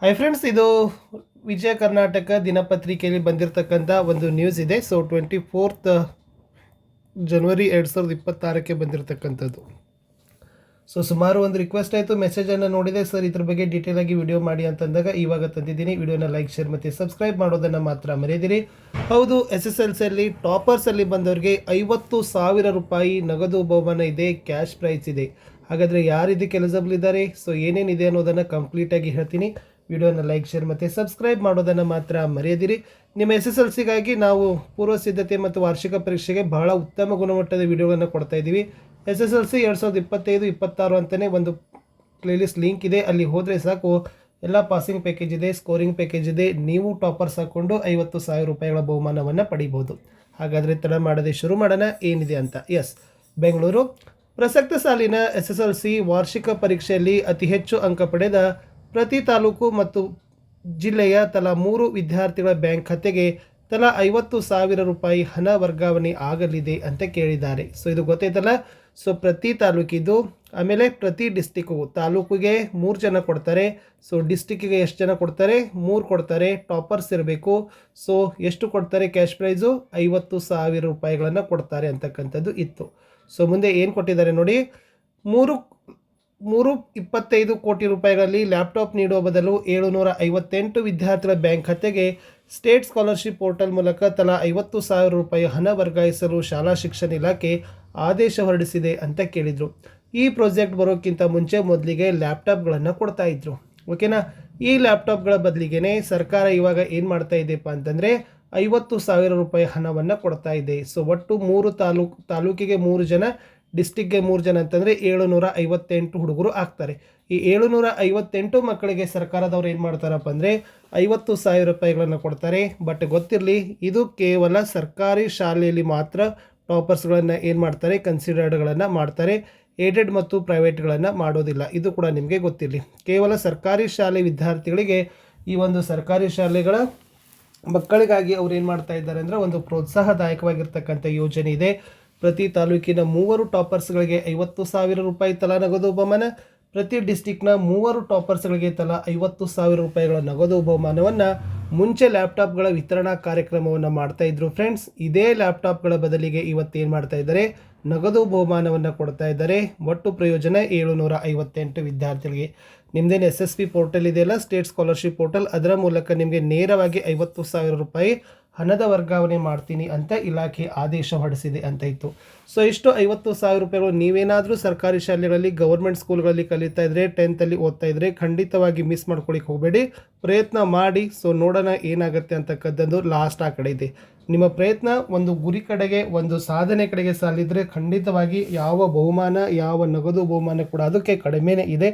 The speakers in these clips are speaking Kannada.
ಹಾಯ್ ಫ್ರೆಂಡ್ಸ್, ಇದು ವಿಜಯ ಕರ್ನಾಟಕ ದಿನಪತ್ರಿಕೆಯಲ್ಲಿ ಬಂದಿರತಕ್ಕಂಥ ಒಂದು ನ್ಯೂಸ್ ಇದೆ. ಸೊ 24 ಜನವರಿ 2026ಕ್ಕೆ ಬಂದಿರತಕ್ಕಂಥದ್ದು. ಸೊ ಸುಮಾರು ಒಂದು ರಿಕ್ವೆಸ್ಟ್ ಆಯಿತು, ಮೆಸೇಜನ್ನು ನೋಡಿದೆ. ಸರ್ ಇದ್ರ ಬಗ್ಗೆ ಡೀಟೇಲ್ ಆಗಿ ವಿಡಿಯೋ ಮಾಡಿ ಅಂತಂದಾಗ ಇವಾಗ ತಂದಿದ್ದೀನಿ. ವಿಡಿಯೋನ ಲೈಕ್, ಶೇರ್ ಮತ್ತು ಸಬ್ಸ್ಕ್ರೈಬ್ ಮಾಡೋದನ್ನು ಮಾತ್ರ ಮರೆಯದಿರಿ. ಹೌದು, SSLCಯಲ್ಲಿ ಟಾಪರ್ಸಲ್ಲಿ ಬಂದವರಿಗೆ 50,000 ರೂಪಾಯಿ ನಗದು ಬಹುಮಾನ ಇದೆ, ಕ್ಯಾಶ್ ಪ್ರೈಸ್ ಇದೆ. ಹಾಗಾದರೆ ಯಾರು ಇದಕ್ಕೆ ಎಲಿಜಿಬಲ್ ಇದ್ದಾರೆ, ಸೊ ಏನೇನಿದೆ ಅನ್ನೋದನ್ನು ಕಂಪ್ಲೀಟಾಗಿ ಹೇಳ್ತೀನಿ. ವಿಡಿಯೋನ ಲೈಕ್, ಶೇರ್ ಮತ್ತು ಸಬ್ಸ್ಕ್ರೈಬ್ ಮಾಡೋದನ್ನು ಮಾತ್ರ ಮರೆಯದಿರಿ. ನಿಮ್ಮ SSLCಗಾಗಿ ನಾವು ಪೂರ್ವ ಸಿದ್ಧತೆ ಮತ್ತು ವಾರ್ಷಿಕ ಪರೀಕ್ಷೆಗೆ ಬಹಳ ಉತ್ತಮ ಗುಣಮಟ್ಟದ ವಿಡಿಯೋಗಳನ್ನು ಕೊಡ್ತಾ ಇದ್ದೀವಿ. SSLC 2025-26 ಅಂತಲೇ ಒಂದು ಪ್ಲೇಲಿಸ್ಟ್ ಲಿಂಕ್ ಇದೆ, ಅಲ್ಲಿ ಹೋದರೆ ಸಾಕು. ಎಲ್ಲ ಪಾಸಿಂಗ್ ಪ್ಯಾಕೇಜ್ ಇದೆ, ಸ್ಕೋರಿಂಗ್ ಪ್ಯಾಕೇಜ್ ಇದೆ. ನೀವು ಟಾಪರ್ಸ್ ಹಾಕ್ಕೊಂಡು 50,000 ರೂಪಾಯಿಗಳ ಬಹುಮಾನವನ್ನು ಪಡಿಬೋದು. ಹಾಗಾದರೆ ತಡ ಮಾಡದೆ ಶುರು ಮಾಡೋಣ ಏನಿದೆ ಅಂತ. ಬೆಂಗಳೂರು ಪ್ರಸಕ್ತ ಸಾಲಿನ SSLC ವಾರ್ಷಿಕ ಪರೀಕ್ಷೆಯಲ್ಲಿ ಅತಿ ಹೆಚ್ಚು ಅಂಕ ಪಡೆದ ಪ್ರತಿ ತಾಲೂಕು ಮತ್ತು ಜಿಲ್ಲೆಯ ತಲಾ 3 ವಿದ್ಯಾರ್ಥಿಗಳ ಬ್ಯಾಂಕ್ ಖಾತೆಗೆ ತಲಾ 50,000 ರೂಪಾಯಿ ಹಣ ವರ್ಗಾವಣೆ ಆಗಲಿದೆ ಅಂತ ಕೇಳಿದ್ದಾರೆ. ಸೊ ಇದು ಗೊತ್ತೈತಲ್ಲ. ಸೊ ಪ್ರತಿ ತಾಲೂಕಿದು, ಆಮೇಲೆ ಪ್ರತಿ ಡಿಸ್ಟಿಕ್ಕಿಗೂ, ತಾಲೂಕಿಗೆ 3 ಜನ ಕೊಡ್ತಾರೆ. ಸೊ ಡಿಸ್ಟಿಕ್ಕಿಗೆ ಎಷ್ಟು ಜನ ಕೊಡ್ತಾರೆ? 3 ಕೊಡ್ತಾರೆ. ಟಾಪರ್ಸ್ ಇರಬೇಕು. ಸೊ ಎಷ್ಟು ಕೊಡ್ತಾರೆ? ಕ್ಯಾಶ್ ಪ್ರೈಸು 50,000 ರೂಪಾಯಿಗಳನ್ನು ಕೊಡ್ತಾರೆ ಅಂತಕ್ಕಂಥದ್ದು ಇತ್ತು. ಸೊ ಮುಂದೆ ಏನು ಕೊಟ್ಟಿದ್ದಾರೆ ನೋಡಿ. 325 ಕೋಟಿ ರೂಪಾಯಿಗಳಲ್ಲಿ ಲ್ಯಾಪ್ಟಾಪ್ ನೀಡುವ ಬದಲು 758 ವಿದ್ಯಾರ್ಥಿಗಳ ಬ್ಯಾಂಕ್ ಖಾತೆಗೆ ಸ್ಟೇಟ್ ಸ್ಕಾಲರ್ಶಿಪ್ ಪೋರ್ಟಲ್ ಮೂಲಕ ತಲಾ 50,000 ರೂಪಾಯಿ ಹಣ ವರ್ಗಾಯಿಸಲು ಶಾಲಾ ಶಿಕ್ಷಣ ಇಲಾಖೆ ಆದೇಶ ಹೊರಡಿಸಿದೆ ಅಂತ ಕೇಳಿದರು. ಈ ಪ್ರಾಜೆಕ್ಟ್ ಬರೋಕ್ಕಿಂತ ಮೊದಲಿಗೆ ಲ್ಯಾಪ್ಟಾಪ್ಗಳನ್ನು ಕೊಡ್ತಾ ಇದ್ರು. ಓಕೆನಾ. ಈ ಲ್ಯಾಪ್ಟಾಪ್ಗಳ ಬದಲಿಗೆ ಸರ್ಕಾರ ಇವಾಗ ಏನು ಮಾಡ್ತಾ ಇದೆಯಪ್ಪ ಅಂತಂದರೆ 50,000 ರೂಪಾಯಿ ಹಣವನ್ನು ಕೊಡ್ತಾ ಇದೆ. ಸೊ ಒಟ್ಟು 3 ತಾಲೂಕಿಗೆ 3 ಜನ, ಡಿಸ್ಟಿಕ್ಗೆ 3 ಜನ ಅಂತಂದರೆ 758 ಹುಡುಗರು ಆಗ್ತಾರೆ. ಈ 758 ಮಕ್ಕಳಿಗೆ ಸರ್ಕಾರದವ್ರು ಏನು ಮಾಡ್ತಾರಪ್ಪ ಅಂದರೆ 50,000 ರೂಪಾಯಿಗಳನ್ನು ಕೊಡ್ತಾರೆ. ಬಟ್ ಗೊತ್ತಿರಲಿ, ಇದು ಕೇವಲ ಸರ್ಕಾರಿ ಶಾಲೆಯಲ್ಲಿ ಮಾತ್ರ ಟಾಪರ್ಸ್ಗಳನ್ನು ಏನು ಮಾಡ್ತಾರೆ, ಕನ್ಸಿಡರ್ಡ್ಗಳನ್ನು ಮಾಡ್ತಾರೆ. ಏಡೆಡ್ ಮತ್ತು ಪ್ರೈವೇಟ್ಗಳನ್ನು ಮಾಡೋದಿಲ್ಲ. ಇದು ಕೂಡ ನಿಮಗೆ ಗೊತ್ತಿರಲಿ. ಕೇವಲ ಸರ್ಕಾರಿ ಶಾಲೆ ವಿದ್ಯಾರ್ಥಿಗಳಿಗೆ, ಈ ಒಂದು ಸರ್ಕಾರಿ ಶಾಲೆಗಳ ಮಕ್ಕಳಿಗಾಗಿ ಅವ್ರು ಏನು ಮಾಡ್ತಾ ಇದ್ದಾರೆ ಅಂದರೆ ಒಂದು ಪ್ರೋತ್ಸಾಹದಾಯಕವಾಗಿರ್ತಕ್ಕಂಥ ಯೋಜನೆ ಇದೆ. ಪ್ರತಿ ತಾಲೂಕಿನ 3 ಟಾಪರ್ಸ್ಗಳಿಗೆ 50,000 ರೂಪಾಯಿ ತಲಾ ನಗದು ಬಹುಮಾನ, ಪ್ರತಿ ಡಿಸ್ಟಿಕ್ನ 3 ಟಾಪರ್ಸ್ಗಳಿಗೆ ತಲಾ 50,000 ರೂಪಾಯಿಗಳ ನಗದು ಬಹುಮಾನವನ್ನು ಮುಂಚೆ ಲ್ಯಾಪ್ಟಾಪ್ಗಳ ವಿತರಣಾ ಕಾರ್ಯಕ್ರಮವನ್ನು ಮಾಡ್ತಾ ಇದ್ರು ಫ್ರೆಂಡ್ಸ್. ಇದೇ ಲ್ಯಾಪ್ಟಾಪ್ಗಳ ಬದಲಿಗೆ ಇವತ್ತೇನು ಮಾಡ್ತಾ ಇದ್ದಾರೆ, ನಗದು ಬಹುಮಾನವನ್ನು ಕೊಡ್ತಾ ಇದ್ದಾರೆ. ಒಟ್ಟು ಪ್ರಯೋಜನ 758 ವಿದ್ಯಾರ್ಥಿಗಳಿಗೆ. ನಿಮ್ಮದೇನು SSP ಪೋರ್ಟಲ್ ಇದೆಯಲ್ಲ, ಸ್ಟೇಟ್ ಸ್ಕಾಲರ್ಶಿಪ್ ಪೋರ್ಟಲ್, ಅದರ ಮೂಲಕ ನಿಮಗೆ ನೇರವಾಗಿ 50,000 ರೂಪಾಯಿ ಹಣದ ವರ್ಗಾವಣೆ ಮಾಡ್ತೀನಿ ಅಂತ ಇಲಾಖೆ ಆದೇಶ ಹೊರಡಿಸಿದೆ ಅಂತ ಇತ್ತು. ಸೊ ಇಷ್ಟು 50,000 ರೂಪಾಯಿಗಳು ನೀವೇನಾದರೂ ಸರ್ಕಾರಿ ಶಾಲೆಗಳಲ್ಲಿ, ಗೌರ್ಮೆಂಟ್ ಸ್ಕೂಲ್ಗಳಲ್ಲಿ ಕಲಿತಾ ಇದ್ದರೆ, 10th ಓದ್ತಾ ಇದ್ದರೆ ಖಂಡಿತವಾಗಿ ಮಿಸ್ ಮಾಡ್ಕೊಳ್ಳಿಕ್ಕೆ ಹೋಗಬೇಡಿ. ಪ್ರಯತ್ನ ಮಾಡಿ. ಸೊ ನೋಡೋಣ ಏನಾಗುತ್ತೆ ಅಂತಕ್ಕಂಥದ್ದು ಲಾಸ್ಟ್ ಆ ಕಡೆ ಇದೆ. ನಿಮ್ಮ ಪ್ರಯತ್ನ ಒಂದು ಗುರಿ ಕಡೆಗೆ, ಒಂದು ಸಾಧನೆ ಕಡೆಗೆ ಸಾಲಿದರೆ ಖಂಡಿತವಾಗಿ ಯಾವ ಬಹುಮಾನ, ಯಾವ ನಗದು ಬಹುಮಾನ ಕೂಡ ಅದಕ್ಕೆ ಕಡಿಮೆನೇ ಇದೆ.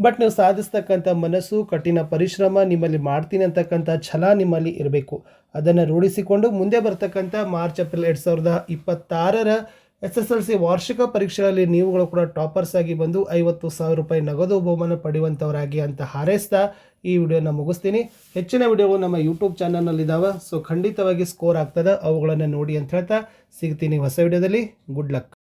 ಬಟ್ ನೀವು ಸಾಧಿಸ್ತಕ್ಕಂಥ ಮನಸ್ಸು, ಕಠಿಣ ಪರಿಶ್ರಮ, ನಿಮ್ಮಲ್ಲಿ ಮಾಡ್ತೀನಿ ಅಂತಕ್ಕಂಥ ಛಲ ನಿಮ್ಮಲ್ಲಿ ಇರಬೇಕು. ಅದನ್ನು ರೂಢಿಸಿಕೊಂಡು ಮುಂದೆ ಬರ್ತಕ್ಕಂಥ ಮಾರ್ಚ್ ಏಪ್ರಿಲ್ 2026ರ SSLC ವಾರ್ಷಿಕ ಪರೀಕ್ಷೆಗಳಲ್ಲಿ ನೀವುಗಳು ಕೂಡ ಟಾಪರ್ಸ್ ಆಗಿ ಬಂದು 50,000 ರೂಪಾಯಿ ನಗದು ಬಹುಮಾನ ಪಡೆಯುವಂಥವರಾಗಿ ಅಂತ ಹಾರೈಸ್ತಾ ಈ ವಿಡಿಯೋನ ಮುಗಿಸ್ತೀನಿ. ಹೆಚ್ಚಿನ ವಿಡಿಯೋಗಳು ನಮ್ಮ ಯೂಟ್ಯೂಬ್ ಚಾನಲ್ನಲ್ಲಿದ್ದಾವೆ. ಸೊ ಖಂಡಿತವಾಗಿ ಸ್ಕೋರ್ ಆಗ್ತದೆ, ಅವುಗಳನ್ನು ನೋಡಿ ಅಂತ ಹೇಳ್ತಾ ಸಿಗ್ತೀನಿ ಹೊಸ ವಿಡಿಯೋದಲ್ಲಿ. Good luck.